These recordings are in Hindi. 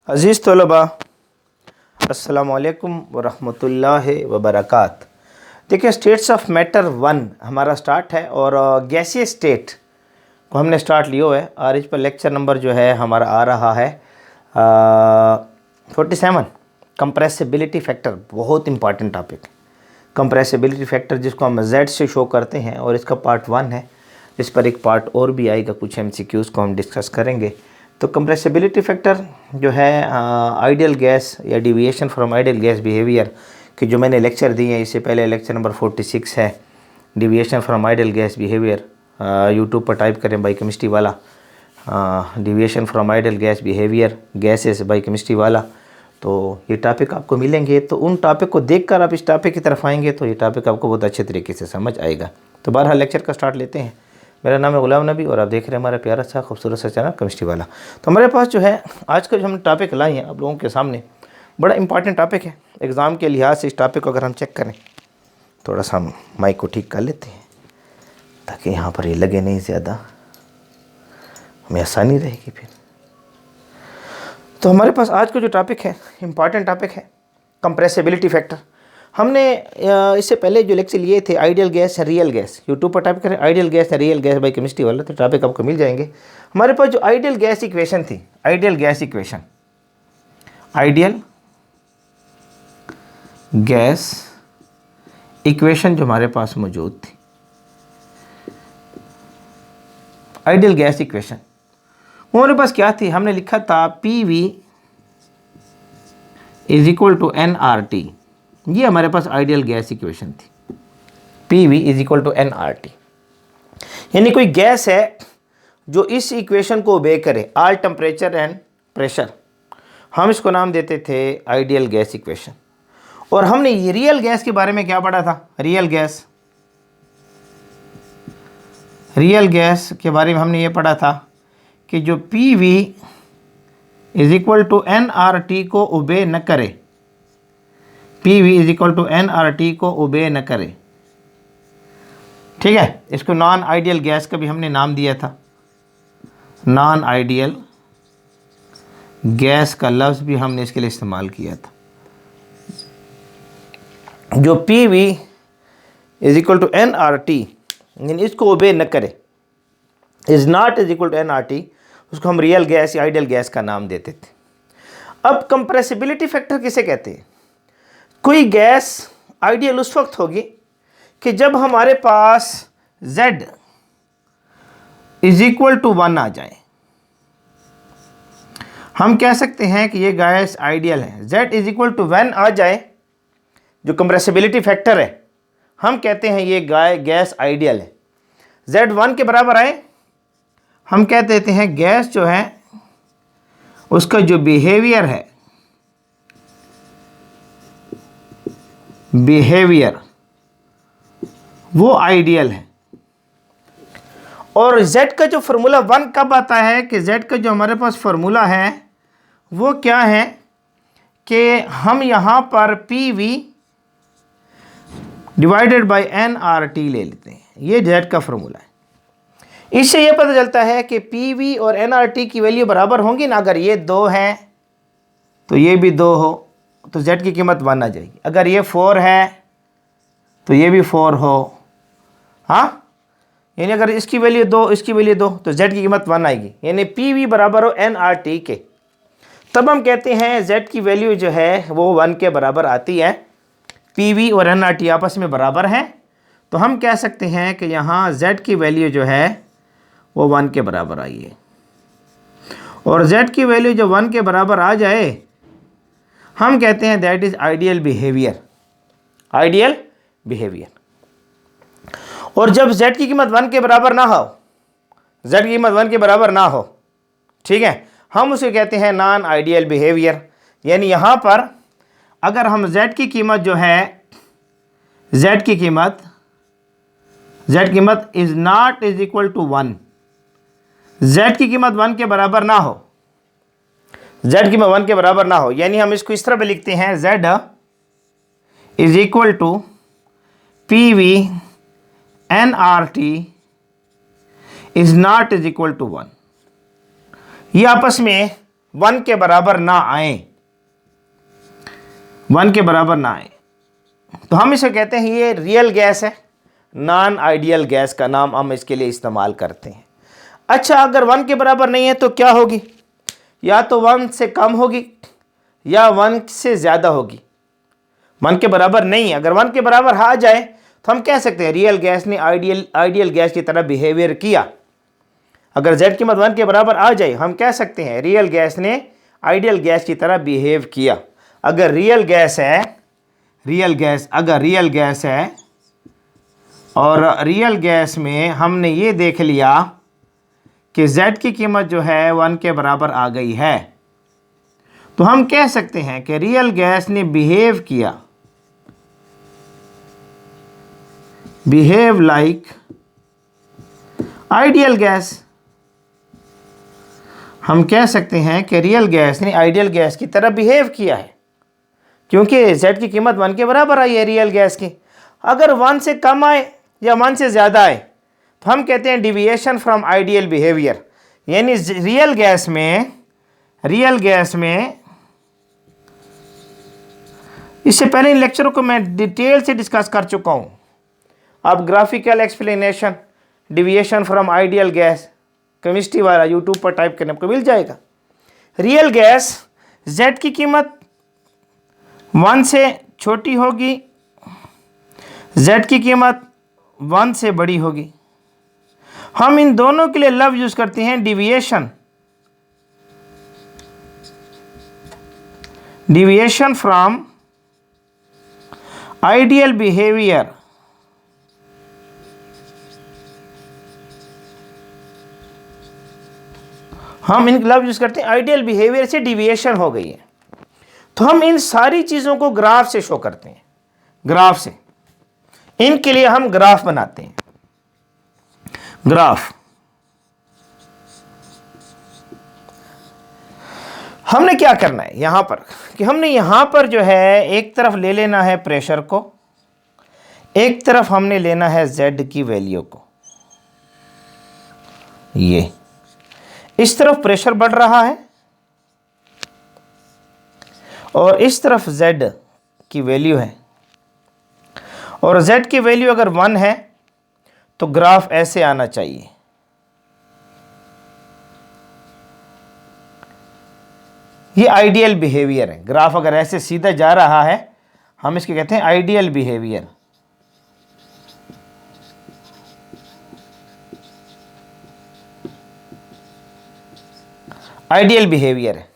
अज़ीज़ तलबा, अस्सलामु अलैकुम वरहमतुल्लाहि वबरकात। देखिए, स्टेट्स ऑफ मैटर 1 हमारा स्टार्ट है और गैसीय स्टेट को हमने स्टार्ट लियो है और इस पर लेक्चर नंबर जो है हमारा आ रहा है 47। कंप्रेसिबिलिटी फैक्टर बहुत इंपॉर्टेंट टॉपिक। कंप्रेसिबिलिटी फैक्टर जिसको हम Z से शो करते हैं और इसका पार्ट 1 है। इस पर एक पार्ट और भी आएगा, कुछ MCQs को हम डिस्कस करेंगे। तो कंप्रेसिबिलिटी फैक्टर जो है आइडियल गैस या deviation from ideal gas behaviour कि जो मैंने लेक्चर दिए हैं, इससे पहले लेक्चर नंबर 46 है deviation from ideal gas behaviour. YouTube पर टाइप करें बायोकेमिस्ट्री वाला, deviation from ideal gas behaviour gases biochemistry वाला, तो ये टॉपिक आपको मिलेंगे। तो उन टॉपिक को देखकर आप इस टॉपिक की तरफ आएंगे तो ये टॉपिक आपको बहुत अच्छे तरीके से समझ आएगा। तो बहरहाल लेक्चर का स्टार्ट लेते हैं। मेरा नाम है गुलाम नबी और आप देख रहे हैं हमारा प्यारा सा खूबसूरत सा चैनल केमिस्ट्री वाला। तो हमारे पास जो है आज का जो हम टॉपिक लाए हैं आप लोगों के सामने, बड़ा इंपॉर्टेंट टॉपिक है। एग्ज़ाम के लिहाज से इस टॉपिक को अगर हम चेक करें, थोड़ा सा हम माइक को ठीक कर लेते हैं ताकि यहाँ पर ये लगे नहीं ज़्यादा, हमें आसानी रहेगी फिर। तो हमारे पास आज का जो टॉपिक है इंपॉर्टेंट टॉपिक है कंप्रेसिबिलिटी फैक्टर। हमने इससे पहले जो लेक्चर लिए थे आइडियल गैस है रियल गैस, यूट्यूब पर टाइप करें आइडियल गैस है रियल गैस बायोकेमिस्ट्री वाला, तो टॉपिक आपको मिल जाएंगे। हमारे पास जो आइडियल गैस इक्वेशन थी, ideal gas equation, ideal gas equation जो हमारे पास मौजूद थी, आइडियल गैस इक्वेशन हमारे पास क्या थी, हमने लिखा था PV is equal to nRT। ये हमारे पास आइडियल गैस इक्वेशन थी, PV is equal to nRT। यानी कोई गैस है जो इस इक्वेशन को ओबे करे, ऑल टेम्परेचर एंड प्रेशर, हम इसको नाम देते थे आइडियल गैस इक्वेशन। और हमने ये रियल गैस के बारे में क्या पढ़ा था, रियल गैस के बारे में हमने ये पढ़ा था कि जो PV is equal to nRT को ओबे न करे, PV is equal to nRT को ओबे न करे, ठीक है। इसको नॉन आइडियल गैस का भी हमने नाम दिया था, नॉन आइडियल गैस का लफ्ज़ भी हमने इसके लिए इस्तेमाल किया था। जो PV is equal to nRT यानी इसको ओबे न करे, is not is equal to nRT, उसको हम रियल गैस या आइडियल गैस का नाम देते थे। अब कंप्रेसिबिलिटी फैक्टर किसे कहते हैं? कोई गैस आइडियल उस वक्त होगी कि जब हमारे पास Z इज इक्वल टू 1 आ जाए। हम कह सकते हैं कि ये गैस आइडियल है। Z इज इक्वल टू 1 आ जाए, जो कंप्रेसिबिलिटी फैक्टर है, हम कहते हैं ये गैस आइडियल है। Z 1 के बराबर आए, हम कह देते हैं गैस जो है उसका जो बिहेवियर है, बिहेवियर वो आइडियल है। और Z का जो फार्मूला 1 कब आता है कि Z का जो हमारे पास फार्मूला है वो क्या है कि हम यहाँ पर PV डिवाइडेड बाय nRT ले लेते हैं। ये Z का फार्मूला है। इससे ये पता चलता है कि PV और nRT की वैल्यू बराबर होंगी ना। अगर ये 2 है तो ये भी 2 हो तो Z की कीमत 1 आ जाएगी। अगर ये 4 है तो ये भी 4 हो, हाँ, यानी अगर इसकी वैल्यू 2 इसकी वैल्यू 2 तो Z की कीमत 1 आएगी। यानी PV बराबर हो nRT के, तब हम कहते हैं Z की वैल्यू जो है वो 1 के बराबर आती है। PV और nRT आपस में बराबर हैं, तो हम कह सकते हैं कि यहाँ Z की वैल्यू जो है वो 1 के बराबर आई है। और Z की वैल्यू जब 1 के बराबर आ जाए, हम कहते हैं that is ideal behaviour, ideal behaviour. और जब Z की कीमत 1 के बराबर ना हो, Z की कीमत 1 के बराबर ना हो, ठीक है, हम उसे कहते हैं नॉन आइडियल बिहेवियर। यानी यहाँ पर अगर हम Z की कीमत जो है, Z की कीमत is not is equal to 1, Z की कीमत 1 के बराबर ना हो, Z की कीमत 1 के बराबर ना हो, यानी हम इसको इस तरह पे लिखते हैं Z is equal to PV nRT is not is equal to 1। ये आपस में 1 के बराबर ना आए, 1 के बराबर ना आए, तो हम इसे कहते हैं ये रियल गैस है। नॉन आइडियल गैस का नाम हम इसके लिए इस्तेमाल करते हैं। अच्छा, अगर 1 के बराबर नहीं है तो क्या होगी? या तो 1 से कम होगी या 1 से ज़्यादा होगी। 1 के बराबर नहीं, अगर 1 के बराबर आ जाए तो हम कह सकते हैं रियल गैस ने आइडियल गैस की तरह बिहेवियर किया। अगर z कीमत 1 के बराबर आ जाए हम कह सकते हैं रियल गैस ने आइडियल गैस की तरह बिहेव किया। अगर रियल गैस है, अगर रियल गैस है और रियल गैस में हमने ये देख लिया कि z की कीमत जो है 1 के बराबर आ गई है, तो हम कह सकते हैं कि रियल गैस ने बिहेव लाइक आइडियल गैस। हम कह सकते हैं कि रियल गैस ने आइडियल गैस की तरह बिहेव किया है, क्योंकि z की कीमत 1 के बराबर आई है रियल गैस की। अगर 1 से कम आए या 1 से ज़्यादा आए तो हम कहते हैं डिविएशन फ्रॉम आइडियल बिहेवियर, यानी रियल गैस में इससे पहले इन लेक्चरों को मैं डिटेल से डिस्कस कर चुका हूँ। अब graphical explanation deviation from ideal gas chemistry वाला यूट्यूब पर टाइप करने को मिल जाएगा। रियल गैस z की कीमत 1 से छोटी होगी, z की कीमत 1 से बड़ी होगी। हम इन दोनों के लिए लव यूज करते हैं डिविएशन फ्रॉम आइडियल बिहेवियर। हम इन लव यूज करते हैं आइडियल बिहेवियर से डिविएशन हो गई है, तो हम इन सारी चीजों को ग्राफ से शो करते हैं। ग्राफ से इनके लिए हम ग्राफ बनाते हैं। ग्राफ हमने क्या करना है यहां पर कि हमने यहां पर जो है एक तरफ ले लेना है प्रेशर को, एक तरफ हमने लेना है z की वैल्यू को। ये इस तरफ प्रेशर बढ़ रहा है और इस तरफ z की वैल्यू है, और z की वैल्यू अगर 1 है तो ग्राफ ऐसे आना चाहिए। ये आइडियल बिहेवियर है। ग्राफ अगर ऐसे सीधा जा रहा है हम इसके कहते हैं आइडियल बिहेवियर। आइडियल बिहेवियर है।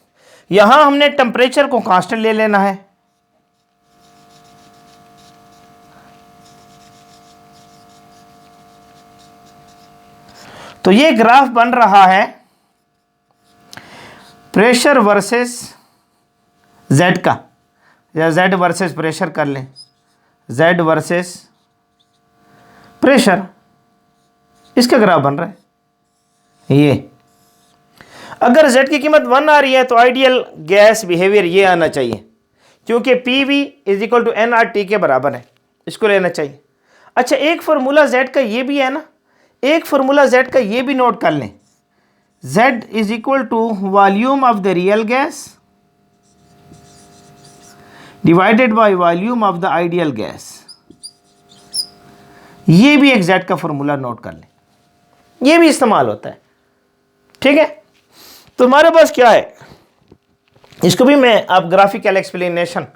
यहां हमने टेम्परेचर को कांस्टेंट ले लेना है। तो ये ग्राफ बन रहा है प्रेशर वर्सेस z का, या z वर्सेस प्रेशर कर लें, z वर्सेस प्रेशर, इसका ग्राफ बन रहा है। ये अगर z की कीमत 1 आ रही है तो आइडियल गैस बिहेवियर ये आना चाहिए, क्योंकि PV is equal to nRT के बराबर है, इसको लेना चाहिए। अच्छा, एक फॉर्मूला z का ये भी है ना, एक फॉर्मूला z का ये भी नोट कर लें, z is equal to volume of the real gas divided by volume of the ideal gas. ये भी एक z का फॉर्मूला नोट कर लें, ये भी इस्तेमाल होता है। ठीक है, तो हमारे पास क्या है, इसको भी मैं आप graphical explanation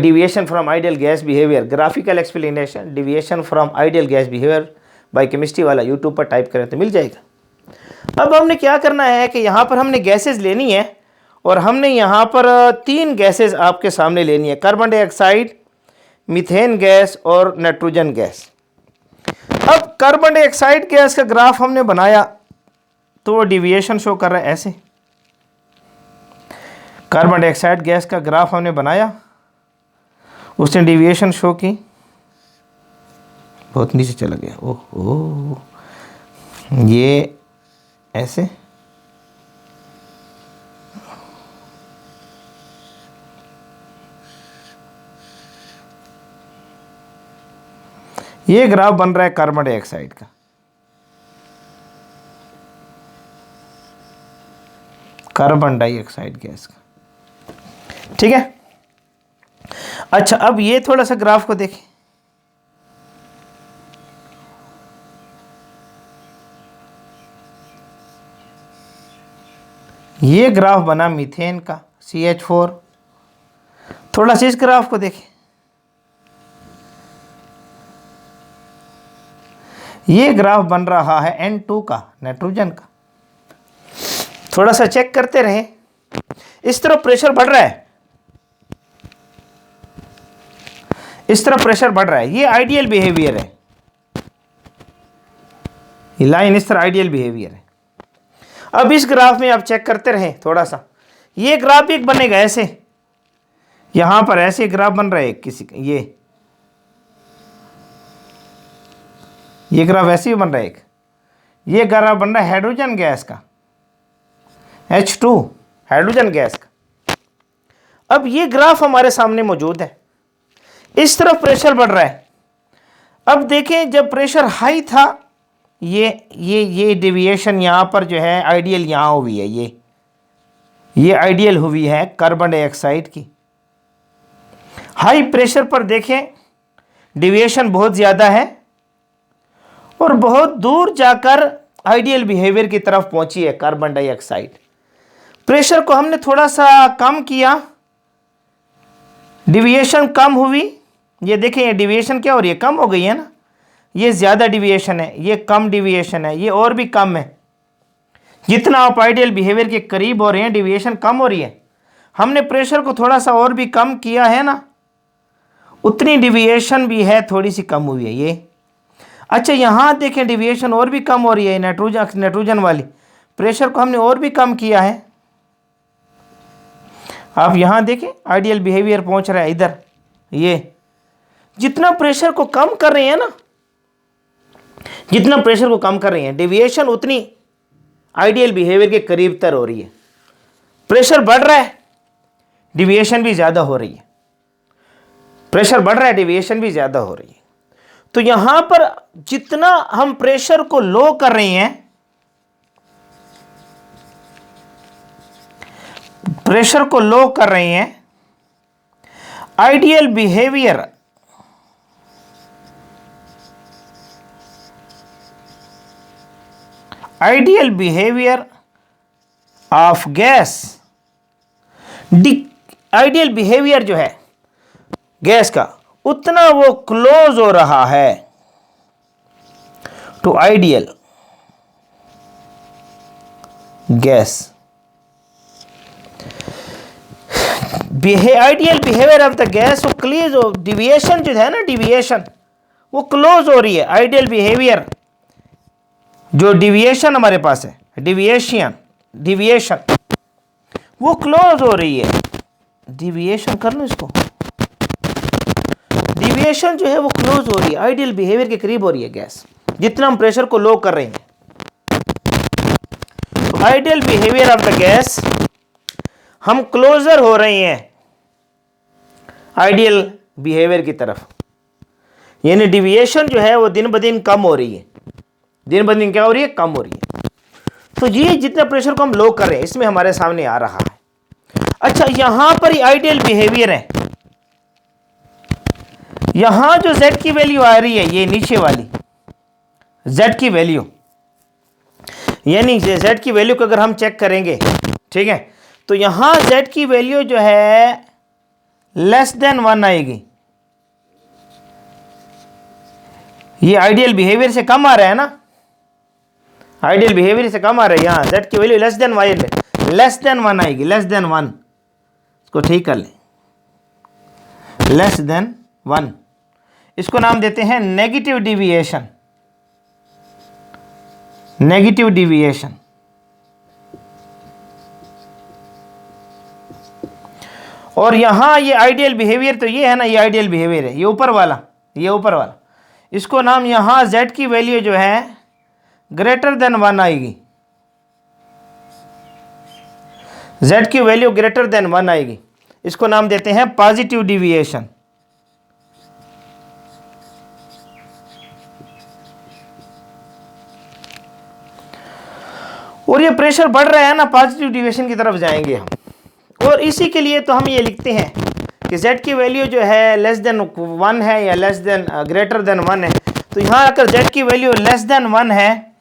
deviation from ideal gas behaviour, graphical explanation deviation from ideal gas behaviour by chemistry वाला यूट्यूब पर टाइप करें तो मिल जाएगा। अब हमने क्या करना है कि यहाँ पर हमने गैसेस लेनी है, और हमने यहाँ पर 3 गैसेस आपके सामने लेनी है, कार्बन डाइऑक्साइड, मीथेन गैस और नाइट्रोजन गैस। अब कार्बन डाइऑक्साइड गैस का ग्राफ हमने बनाया तो वो डिविएशन शो कर रहा है ऐसे। कार्बन डाइऑक्साइड गैस का ग्राफ हमने बनाया, उसने डिविएशन शो की, बहुत नीचे चला गया, ओह ये ऐसे। ये ग्राफ बन रहा है कार्बन डाइऑक्साइड का। कार्बन डाइऑक्साइड गैस का। ठीक है। अच्छा, अब ये थोड़ा सा ग्राफ को देखें। ये ग्राफ बना मीथेन का CH4। थोड़ा सा इस ग्राफ को देखें। ये ग्राफ बन रहा है N2 का, नाइट्रोजन का। थोड़ा सा चेक करते रहे। इस तरफ प्रेशर बढ़ रहा है, इस तरफ प्रेशर बढ़ रहा है। ये आइडियल बिहेवियर है, ये लाइन इस तरह आइडियल बिहेवियर है। अब इस ग्राफ में आप चेक करते रहे थोड़ा सा। ये ग्राफ एक बनेगा ऐसे, यहां पर ऐसे ग्राफ बन रहा है किसी, ये ग्राफ ऐसे ही बन रहा है एक। ये ग्राफ बन रहा है हाइड्रोजन गैस का, H2 हाइड्रोजन गैस का। अब ये ग्राफ हमारे सामने मौजूद है, इस तरफ प्रेशर बढ़ रहा है। अब देखें, जब प्रेशर हाई था, ये डेविएशन यहाँ पर जो है आइडियल यहाँ हुई है, ये आइडियल हुई है कार्बन डाइऑक्साइड की। हाई प्रेशर पर देखें डेविएशन बहुत ज़्यादा है और बहुत दूर जाकर आइडियल बिहेवियर की तरफ पहुंची है कार्बन डाइऑक्साइड। प्रेशर को हमने थोड़ा सा कम किया, डेविएशन कम हुई। ये देखें, ये डेविएशन क्या हो रही है, कम हो गई है ना। ये ज़्यादा डेविएशन है, ये कम डेविएशन है, ये और भी कम है। जितना आप आइडियल बिहेवियर के करीब हो रहे हैं, डेविएशन कम हो रही है। हमने प्रेशर को थोड़ा सा और भी कम किया है ना, उतनी डेविएशन भी है थोड़ी सी कम हुई है ये। अच्छा, यहाँ देखें डेविएशन और भी कम हो रही है, नाइट्रोजन वाली। प्रेशर को हमने और भी कम किया है। आप यहाँ देखें आइडियल बिहेवियर पहुँच रहा है इधर। ये जितना प्रेशर को कम कर रहे हैं ना, जितना प्रेशर को कम कर रही है, डेविएशन उतनी आइडियल बिहेवियर के करीब तर हो रही है। प्रेशर बढ़ रहा है, डेविएशन भी ज़्यादा हो रही है। प्रेशर बढ़ रहा है, डेविएशन भी ज़्यादा हो रही है। तो यहां पर जितना हम प्रेशर को लो कर रहे हैं, प्रेशर को लो कर रहे हैं, ideal behaviour of gas, ideal behaviour जो है गैस का, उतना वो क्लोज हो रहा है to ideal gas. Ideal behaviour of the gas, वो क्लोज हो, डिविएशन जो है ना, डिविएशन वो क्लोज हो रही है। आइडियल बिहेवियर जो डिविएशन हमारे पास है, डिविएशन वो क्लोज हो रही है। डिविएशन कर लो इसको, डिविएशन जो है वो क्लोज हो रही है, आइडियल बिहेवियर के करीब हो रही है गैस, जितना हम प्रेशर को लो कर रहे हैं। तो ideal behaviour of the gas, हम क्लोजर हो रहे हैं आइडियल बिहेवियर की तरफ, यानी डिविएशन जो है वो दिन ब दिन कम हो रही है। दिन ब दिन क्या हो रही है, कम हो रही है। तो ये जितना प्रेशर को हम लो कर रहे हैं, इसमें हमारे सामने आ रहा है। अच्छा, यहां पर ही आइडियल बिहेवियर है। यहां जो Z की वैल्यू आ रही है, ये नीचे वाली Z की वैल्यू, यानी Z की वैल्यू को अगर हम चेक करेंगे, ठीक है, तो यहां Z की वैल्यू जो है लेस देन 1 आएगी। ये आइडियल बिहेवियर से कम आ रहा है ना, आइडियल बिहेवियर से कम आ रहा है। यहां Z की वैल्यू लेस देन 1 आएगी, लेस देन 1। इसको ठीक कर लें, लेस देन 1। इसको नाम देते हैं नेगेटिव डिविएशन, नेगेटिव डिविएशन। और यहां ये आइडियल बिहेवियर, तो ये है ना, ये आइडियल बिहेवियर है, ये ऊपर वाला, ये ऊपर वाला। इसको नाम यहां Z की वैल्यू जो है ग्रेटर देन 1 आएगी, Z की वैल्यू ग्रेटर देन 1 आएगी। इसको नाम देते हैं पॉजिटिव डिविएशन। और ये प्रेशर बढ़ रहा है ना, पॉजिटिव डिविएशन की तरफ जाएंगे हम। और इसी के लिए तो हम ये लिखते हैं कि z की वैल्यू जो है लेस देन 1 है या लेस देन ग्रेटर देन 1 है। तो यहाँ अगर z की वैल्यू लेस देन 1 है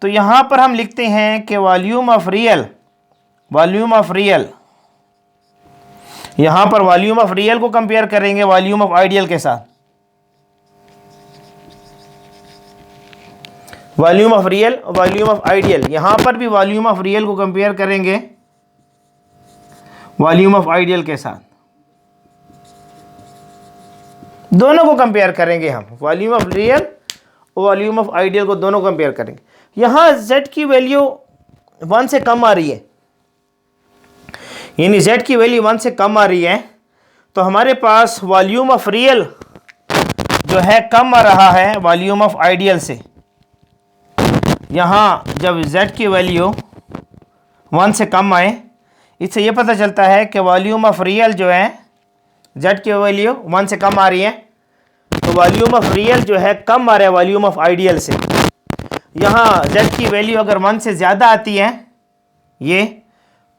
तो यहाँ पर हम लिखते हैं कि वॉल्यूम ऑफ रियल, यहाँ पर वॉल्यूम ऑफ रियल को कंपेयर करेंगे वॉल्यूम ऑफ आइडियल के साथ। Volume of real, volume of ideal, यहां पर भी वॉल्यूम ऑफ रियल को कंपेयर करेंगे वॉल्यूम ऑफ आइडियल के साथ। दोनों को कंपेयर करेंगे हम, वॉल्यूम ऑफ रियल और वॉल्यूम ऑफ आइडियल को दोनों कंपेयर करेंगे। यहां z की वैल्यू 1 से कम आ रही है, यानी z की वैल्यू 1 से कम आ रही है, तो हमारे पास वॉल्यूम ऑफ रियल जो है कम आ रहा है वॉल्यूम ऑफ आइडियल से। यहाँ जब z की वैल्यू 1 से कम आए, इससे ये पता चलता है कि वॉल्यूम ऑफ रियल जो है z की वैल्यू 1 से कम आ रही है, तो वॉल्यूम ऑफ रियल जो है कम आ रहा है वॉल्यूम ऑफ आइडियल से। यहाँ z की वैल्यू अगर 1 से ज़्यादा आती है ये,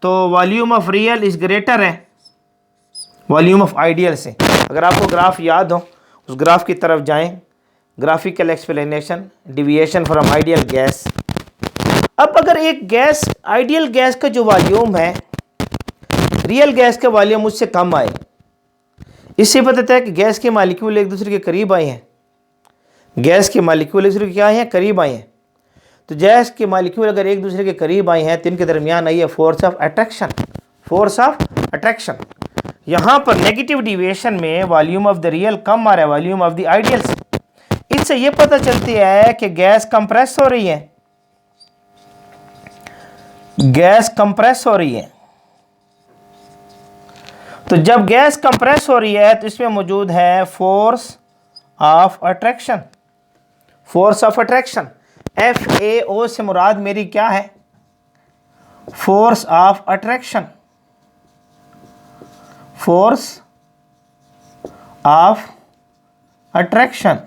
तो volume of real is greater है वॉल्यूम ऑफ आइडियल से। अगर आपको ग्राफ याद हो उस ग्राफ की तरफ जाएं, graphical explanation, deviation from ideal gas. अब अगर एक गैस, आइडियल गैस का जो वॉल्यूम है रियल गैस का वॉल्यूम उससे कम आए, इससे पता चलता है कि गैस के मॉलिक्यूल एक दूसरे के करीब आए हैं। गैस के मॉलिक्यूल एक दूसरे के क्या आए हैं, करीब आए हैं। तो गैस के मॉलिक्यूल अगर एक दूसरे के करीब आए हैं तो इनके दरमियान आई है force of attraction, force of attraction. यहाँ पर नेगेटिव डिविएशन में वॉल्यूम ऑफ द रियल कम आ रहा है वॉल्यूम ऑफ द आइडियल से। इससे यह पता चलती है कि गैस कंप्रेस हो रही है, गैस कंप्रेस हो रही है। तो जब गैस कंप्रेस हो रही है तो इसमें मौजूद है force of attraction, force of attraction. FAO से मुराद मेरी क्या है, force of attraction, force of attraction,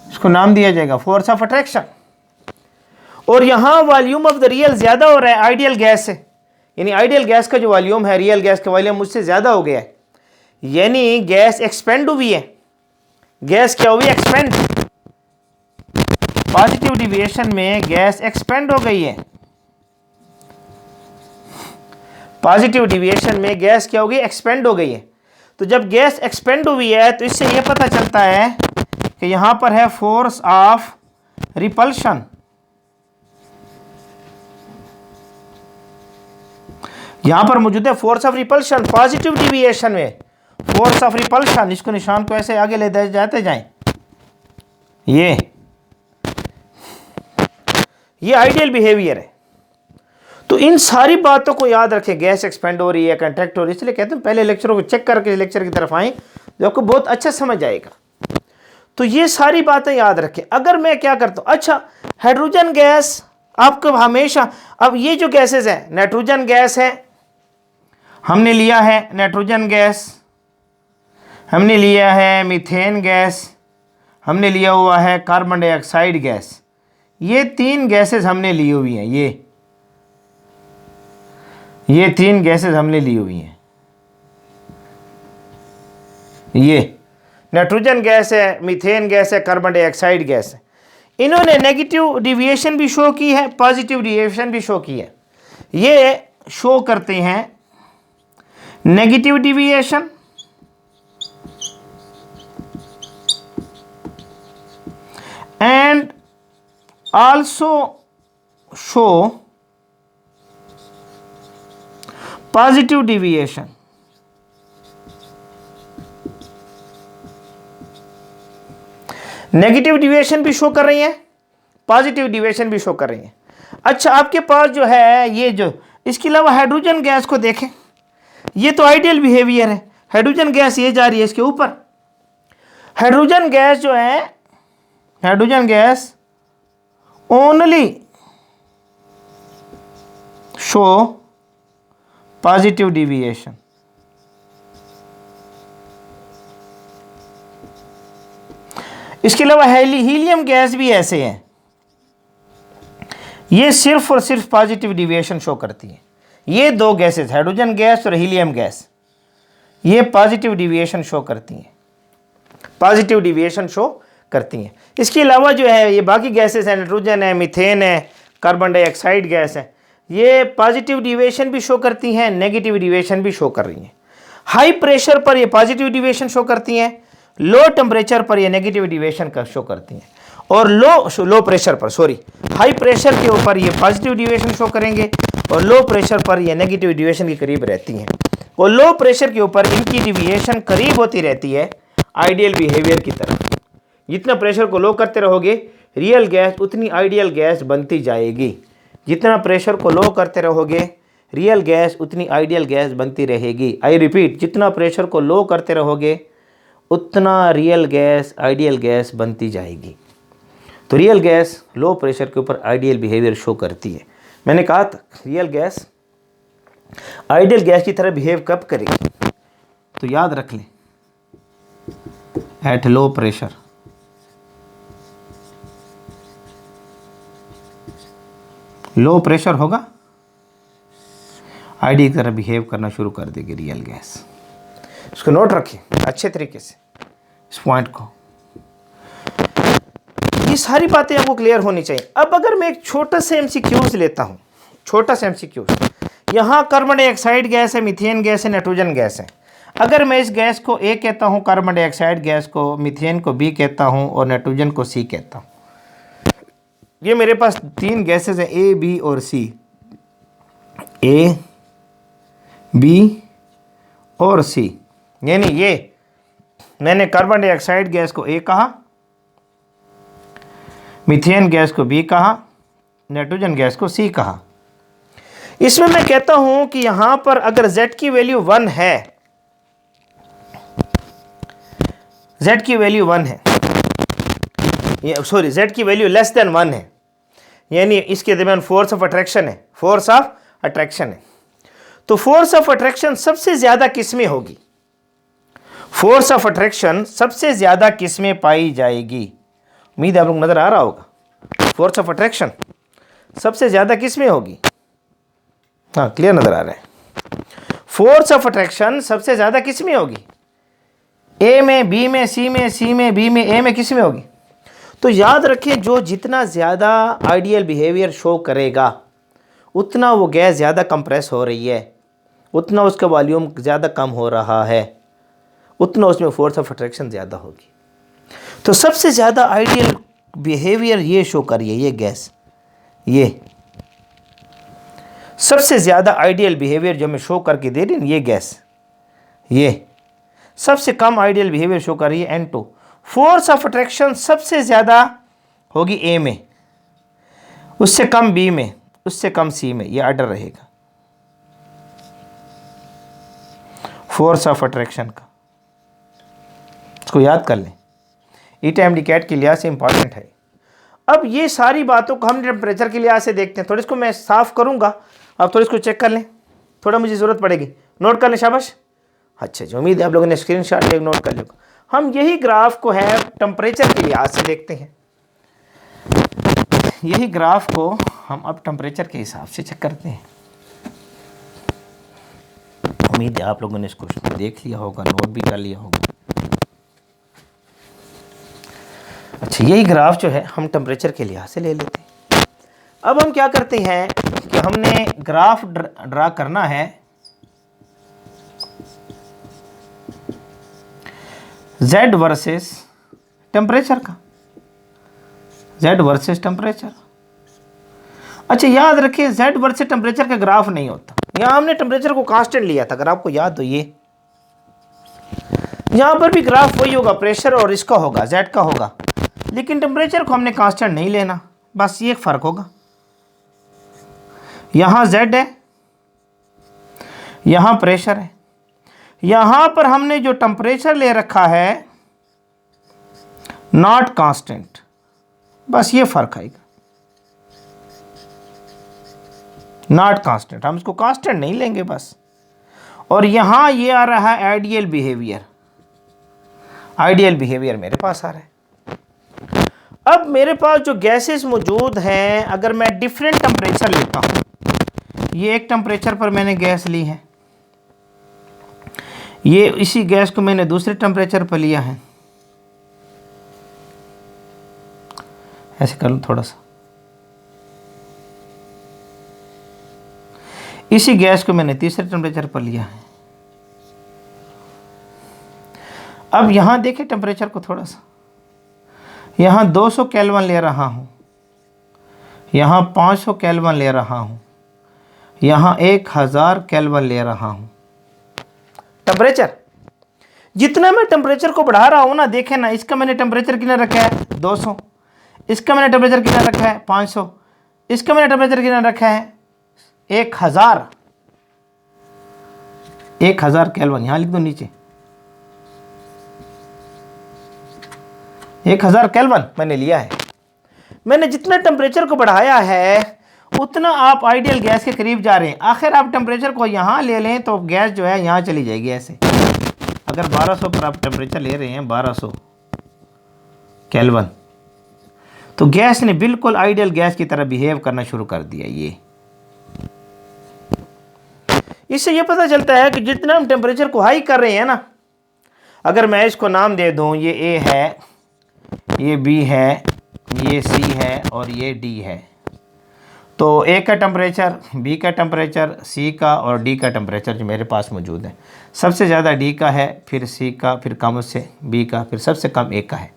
इसको नाम दिया जाएगा फोर्स ऑफ अट्रैक्शन। और यहां वॉल्यूम ऑफ द रियल ज्यादा हो रहा है आइडियल गैस से, यानी आइडियल गैस का जो वॉल्यूम है रियल गैस का वॉल्यूम मुझसे ज्यादा हो गया है, यानी गैस एक्सपेंड हुई है। गैस क्या हुई, एक्सपेंड। पॉजिटिव डिविएशन में गैस एक्सपेंड हो गई है, पॉजिटिव डिविएशन में गैस क्या हो गई, एक्सपेंड हो गई है। तो जब गैस एक्सपेंड हुई है तो इससे यह पता चलता है कि यहां पर है फोर्स ऑफ रिपल्शन, यहां पर मौजूद है force of repulsion. Positive deviation में फोर्स ऑफ रिपल्शन, इसको निशान को ऐसे आगे ले जाते जाएं, ये आइडियल बिहेवियर है। तो इन सारी बातों को याद रखें, गैस एक्सपेंड हो रही है, कंट्रैक्ट हो रही है, इसलिए कहते हैं पहले लेक्चरों को चेक करके लेक्चर की तरफ आएं जो आपको बहुत अच्छा समझ आएगा। तो ये सारी बातें याद रखें। अगर मैं क्या करता हूं, अच्छा हाइड्रोजन गैस आपको हमेशा, अब ये जो गैसेस हैं, नाइट्रोजन गैस है, हमने लिया है नाइट्रोजन गैस, हमने लिया है मीथेन गैस, हमने लिया हुआ है कार्बन डाइऑक्साइड गैस। ये 3 गैसेस हमने ली हुई हैं, ये 3 गैसेस हमने ली हुई हैं। ये नाइट्रोजन गैस है, मीथेन गैस है, कार्बन डाइऑक्साइड गैस है। इन्होंने नेगेटिव डिविएशन भी शो की है, पॉजिटिव डिविएशन भी शो की है। ये शो करते हैं negative deviation and also show positive deviation। Negative deviation भी शो कर रही है, पॉजिटिव डिविएशन भी शो कर रही है। अच्छा आपके पास जो है ये जो, इसके अलावा हाइड्रोजन गैस को देखें, ये तो आइडियल बिहेवियर है। हाइड्रोजन गैस ये जा रही है इसके ऊपर। हाइड्रोजन गैस जो है, hydrogen gas only show positive deviation. इसके अलावा हीलियम गैस भी ऐसे है, ये सिर्फ और सिर्फ पॉजिटिव डिविएशन शो करती है। ये दो गैसेस, हाइड्रोजन गैस और हीलियम गैस, ये पॉजिटिव डिविएशन शो करती हैं, पॉजिटिव डिविएशन शो करती हैं। इसके अलावा जो है ये बाकी गैसेस हैं, नाइट्रोजन है, मीथेन है, कार्बन डाइऑक्साइड गैस है, ये पॉजिटिव डिविएशन भी शो करती हैं, नेगेटिव डिविएशन भी शो कर रही हैं। हाई प्रेशर पर ये पॉजिटिव डिविएशन शो करती हैं, लो टेम्परेचर पर ये नेगेटिव डिविएशन का शो करती हैं, और लो प्रेशर पर, सॉरी, हाई प्रेशर के ऊपर ये पॉजिटिव डिविएशन शो करेंगे और लो प्रेशर पर ये नेगेटिव डिविएशन के करीब रहती हैं। और लो प्रेशर के ऊपर इनकी डिविएशन करीब होती रहती है आइडियल बिहेवियर की तरफ। जितना प्रेशर को लो करते रहोगे रियल गैस उतनी आइडियल गैस बनती जाएगी। जितना प्रेशर को लो करते रहोगे रियल गैस उतनी आइडियल गैस बनती रहेगी। आई रिपीट, जितना प्रेशर को लो करते रहोगे उतना रियल गैस आइडियल गैस बनती जाएगी। तो रियल गैस लो प्रेशर के ऊपर आइडियल बिहेवियर शो करती है। मैंने कहा था रियल गैस आइडियल गैस की तरह बिहेव कब करेगी, तो याद रख लें, at low pressure. Low pressure होगा आइडियल की तरह बिहेव करना शुरू कर देगी रियल गैस। इसको नोट रखें अच्छे तरीके से, इस पॉइंट को। ये सारी बातें आपको क्लियर होनी चाहिए। अब अगर मैं एक छोटा सा एमसीक्यूज लेता हूँ, छोटा सा एमसीक्यूज, यहाँ कार्बन डाइऑक्साइड गैस है, मीथेन गैस है, नाइट्रोजन गैस है। अगर मैं इस गैस को ए कहता हूँ, कार्बन डाइऑक्साइड गैस को, मीथेन को बी कहता हूँ और नाइट्रोजन को सी कहता हूँ, ये मेरे पास तीन गैसेस हैं, ए बी और सी। ए बी और सी, यानी ये मैंने कार्बन डाइऑक्साइड गैस को ए कहा, मीथेन गैस को बी कहा, नाइट्रोजन गैस को सी कहा। इसमें मैं कहता हूं कि यहां पर अगर Z की वैल्यू 1 है, Z की वैल्यू 1 है, सॉरी Z की वैल्यू लेस देन 1 है, यानी इसके दरमियान फोर्स ऑफ अट्रैक्शन है, फोर्स ऑफ अट्रैक्शन है। तो फोर्स ऑफ अट्रैक्शन सबसे ज्यादा किसमें होगी, फोर्स ऑफ अट्रैक्शन सबसे ज्यादा किसमें पाई जाएगी। उम्मीद है आप लोग नजर आ रहा होगा, फोर्स ऑफ अट्रैक्शन सबसे ज्यादा किसमें होगी। हाँ, क्लियर नजर आ रहा है। फोर्स ऑफ अट्रैक्शन सबसे ज्यादा किसमें होगी, ए में, बी में, सी में, सी में, बी में, ए में, किसमें होगी। तो याद रखें, जो जितना ज्यादा आइडियल बिहेवियर शो करेगा उतना वो गैस ज्यादा कंप्रेस हो रही है, उतना उसका वॉल्यूम ज्यादा कम हो रहा है, उतना उसमें फोर्स ऑफ अट्रैक्शन ज्यादा होगी। तो सबसे ज्यादा आइडियल बिहेवियर ये शो कर रही है, ये गैस, ये सबसे ज्यादा आइडियल बिहेवियर जो हमें शो करके दे रही है ये गैस, ये सबसे कम आइडियल बिहेवियर शो कर रही है N2। फोर्स ऑफ अट्रैक्शन सबसे ज्यादा होगी ए में, उससे कम बी में, उससे कम सी में, ये ऑर्डर रहेगा फोर्स ऑफ अट्रैक्शन का। इसको याद कर लें, ई टाइम डिकेट के लिहाज से इंपॉर्टेंट है। अब ये सारी बातों को हम टेम्परेचर के लिहाज से देखते हैं। थोड़ा इसको मैं साफ करूंगा, आप थोड़ा इसको चेक कर लें, थोड़ा मुझे ज़रूरत पड़ेगी, नोट कर लें, शाबाश। अच्छा जी, उम्मीद है आप लोगों ने स्क्रीनशॉट ले नोट कर लिया। हम यही ग्राफ को है टेम्परेचर के लिहाज से देखते हैं, यही ग्राफ को हम अब टेम्परेचर के हिसाब से चेक करते हैं। उम्मीद है आप लोगों ने इसको देख लिया होगा, नोट भी कर लिया होगा। अच्छा, यही ग्राफ जो है हम टेम्परेचर के लिहाज से ले लेते हैं। अब हम क्या करते हैं कि हमने ग्राफ ड्रा करना है Z वर्सेस टेम्परेचर का, Z वर्सेस टेम्परेचर। अच्छा, याद रखिए Z वर्सेस टेम्परेचर का ग्राफ नहीं होता। यहां हमने टेम्परेचर को कांस्टेंट लिया था, अगर आपको याद हो, ये यहां पर भी ग्राफ वही होगा, प्रेशर और इसका होगा, Z का होगा, लेकिन टेम्परेचर को हमने कांस्टेंट नहीं लेना, बस ये एक फर्क होगा। यहां Z है, यहां प्रेशर है, यहां पर हमने जो टेम्परेचर ले रखा है नॉट कांस्टेंट, बस ये फर्क आएगा, नॉट कांस्टेंट, हम इसको कांस्टेंट नहीं लेंगे बस। और यहां ये आ रहा है आइडियल बिहेवियर, आइडियल बिहेवियर मेरे पास आ रहा है। अब मेरे पास जो गैसेस मौजूद हैं, अगर मैं डिफरेंट टेम्परेचर लेता हूँ, ये एक टेम्परेचर पर मैंने गैस ली है, ये इसी गैस को मैंने दूसरे टेम्परेचर पर लिया है, ऐसे कर लूँ थोड़ा सा, इसी गैस को मैंने तीसरे टेम्परेचर पर लिया है। अब यहाँ देखें टेम्परेचर को थोड़ा सा, यहाँ 200 केल्विन ले रहा हूँ, यहाँ 500 केल्विन ले रहा हूँ, यहाँ 1000 केल्विन ले रहा हूँ। टेम्परेचर जितना मैं टेम्परेचर को बढ़ा रहा हूँ ना, देखें ना, इसका मैंने टेम्परेचर कितना रखा है 200, इसका मैंने टेम्परेचर कितना रखा है 500, इसका मैंने टेम्परेचर कितना रखा है 1000 केल्विन। यहाँ लिख दो नीचे 1000 केल्विन मैंने लिया है। मैंने जितना टेम्परेचर को बढ़ाया है उतना आप आइडियल गैस के करीब जा रहे हैं। आखिर आप टेम्परेचर को यहाँ ले लें तो गैस जो है यहाँ चली जाएगी ऐसे। अगर 1200 पर आप टेम्परेचर ले रहे हैं 1200 केल्विन, तो गैस ने बिल्कुल आइडियल गैस की तरह बिहेव करना शुरू कर दिया। ये इससे ये पता चलता है कि जितना हम टेम्परेचर को हाई कर रहे हैं ना, अगर मैं इसको नाम दे दूं, ये ए है, ये बी है, ये सी है और ये डी है, तो ए का टेम्परेचर, बी का टेम्परेचर, सी का और डी का टेम्परेचर जो मेरे पास मौजूद है, सबसे ज़्यादा डी का है, फिर सी का, फिर कम उससे बी का, फिर सबसे कम ए का है।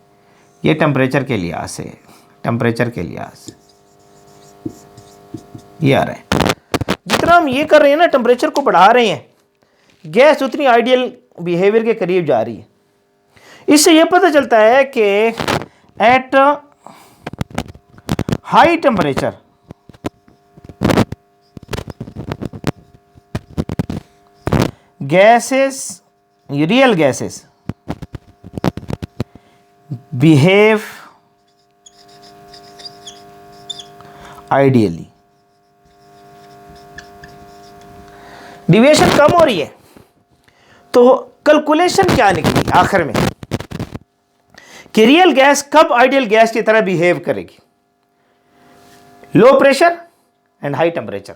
ये टेम्परेचर के लिहाज से, टेम्परेचर के लिहाज से ये आ रहा है। जितना हम ये कर रहे हैं ना, टेम्परेचर को बढ़ा रहे हैं, गैस उतनी आइडियल बिहेवियर के करीब जा रही है। इससे ये पता चलता है कि at high temperature gases, real gases behave ideally. Deviation कम हो रही है, तो कैलकुलेशन क्या निकली आखिर में कि रियल गैस कब आइडियल गैस की तरह बिहेव करेगी? Low pressure and high temperature,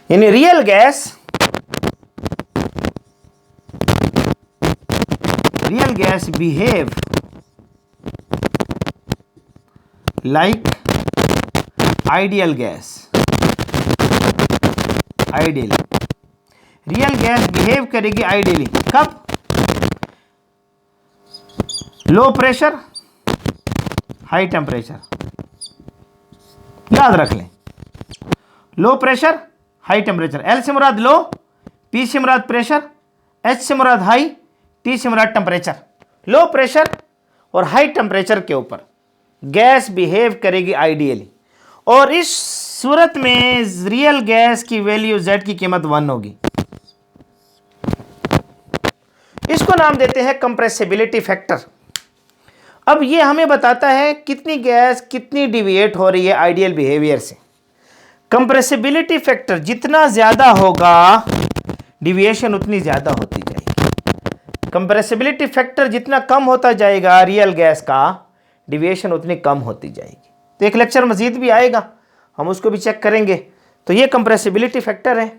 यानी real gas behave like ideal gas. Ideally real gas behave करेगी आइडियली कब? Low pressure, high temperature. याद रख लें, low pressure, high temperature. L से मुराद लो, पी से मुराद प्रेशर, एच से मुराद हाई, टी से मुराद टेम्परेचर। लो प्रेशर और हाई टेम्परेचर के ऊपर गैस बिहेव करेगी आइडियली, और इस सूरत में रियल गैस की वैल्यू Z की कीमत 1 होगी। इसको नाम देते हैं कंप्रेसिबिलिटी फैक्टर। अब ये हमें बताता है कितनी गैस कितनी डिविएट हो रही है आइडियल बिहेवियर से। कंप्रेसिबिलिटी फैक्टर जितना ज़्यादा होगा, डिविएशन उतनी ज़्यादा होती जाएगी। कंप्रेसिबिलिटी फैक्टर जितना कम होता जाएगा रियल गैस का, डिविएशन उतनी कम होती जाएगी। तो एक लेक्चर मज़ीद भी आएगा, हम उसको भी चेक करेंगे। तो ये कंप्रेसिबिलिटी फैक्टर है,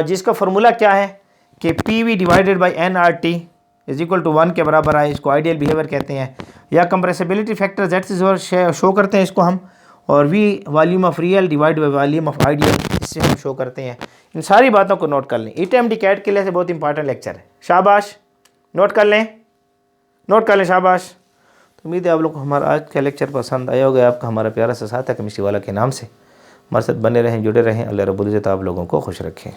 जिसका फार्मूला क्या है कि PV divided by NRT is equal to 1 के बराबर आए। इसको आइडियल बिहेवियर कहते हैं, या कंप्रेसिबिलिटी फैक्टर Z से शो करते हैं इसको हम, और V volume of real divide by volume of ideal, इससे हम शो करते हैं। इन सारी बातों को नोट कर लें। ETMD कैट के लिए से बहुत इंपॉर्टेंट लेक्चर है। शाबाश, नोट कर लें, नोट कर लें, शाबाश। तो उम्मीद है आप लोग को हमारा आज का लेक्चर पसंद आया होगा। आपका हमारा प्यारा सा साथ है केमिस्ट्री वाला के नाम से। हमारे साथ बने रहें, जुड़े रहें। अल्लाह रब्बुल इज़्ज़त आप लोगों को खुश रखें।